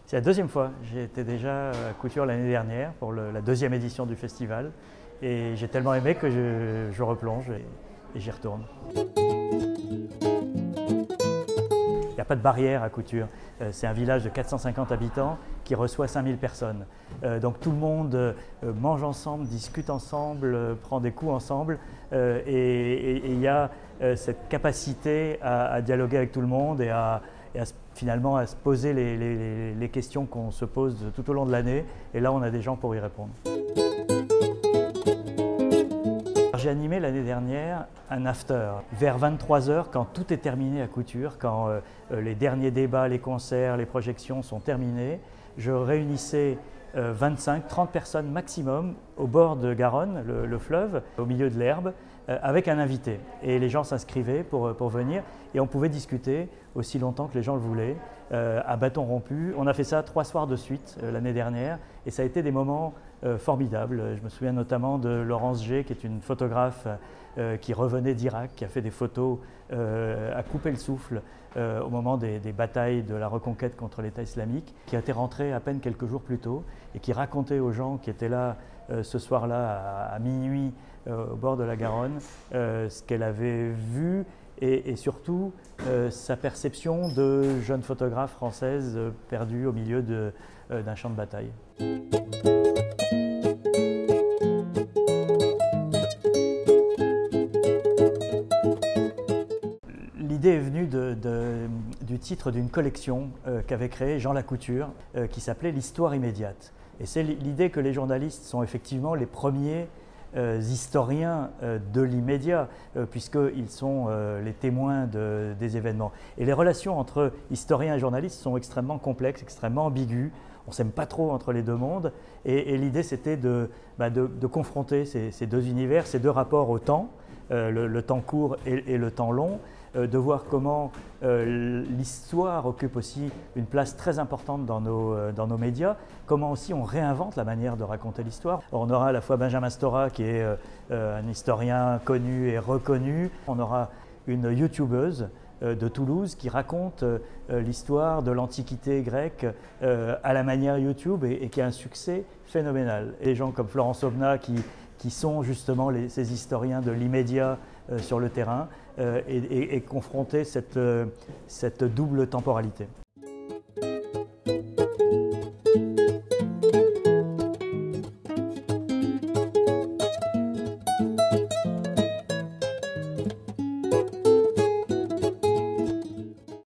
C'est la deuxième fois. J'ai été déjà à Couture l'année dernière pour la deuxième édition du festival et j'ai tellement aimé que je replonge et j'y retourne. Il n'y a pas de barrière à Couture. C'est un village de 450 habitants qui reçoit 5000 personnes. Donc tout le monde mange ensemble, discute ensemble, prend des coups ensemble et il y a cette capacité à dialoguer avec tout le monde et finalement à se poser les questions qu'on se pose tout au long de l'année. Et là, on a des gens pour y répondre. J'ai animé l'année dernière un after vers 23 h quand tout est terminé à Couture, quand les derniers débats, les concerts, les projections sont terminés. Je réunissais 25-30 personnes maximum au bord de Garonne, le fleuve, au milieu de l'herbe, avec un invité. Et les gens s'inscrivaient pour venir et on pouvait discuter aussi longtemps que les gens le voulaient, à bâton rompu. On a fait ça 3 soirs de suite l'année dernière et ça a été des moments formidables. Je me souviens notamment de Laurence G, qui est une photographe qui revenait d'Irak, qui a fait des photos à couper le souffle au moment des batailles de la reconquête contre l'État islamique, qui a été rentrée à peine quelques jours plus tôt et qui racontait aux gens qui étaient là ce soir-là à minuit au bord de la Garonne ce qu'elle avait vu et surtout sa perception de jeune photographe française perdue au milieu d'un champ de bataille. L'idée est venue du titre d'une collection qu'avait créée Jean Lacouture qui s'appelait L'Histoire immédiate. Et c'est l'idée que les journalistes sont effectivement les premiers historiens de l'immédiat, puisqu'ils sont les témoins des événements. Et les relations entre historiens et journalistes sont extrêmement complexes, extrêmement ambiguës. On ne s'aime pas trop entre les deux mondes. Et l'idée, c'était de confronter ces deux univers, ces deux rapports au temps, le temps court et le temps long, de voir comment l'histoire occupe aussi une place très importante dans nos médias, comment aussi on réinvente la manière de raconter l'histoire. On aura à la fois Benjamin Stora, qui est un historien connu et reconnu, on aura une youtubeuse de Toulouse qui raconte l'histoire de l'Antiquité grecque à la manière YouTube et qui a un succès phénoménal. Et des gens comme Florence Aubenas qui sont justement ces historiens de l'immédiat sur le terrain et confronter cette double temporalité.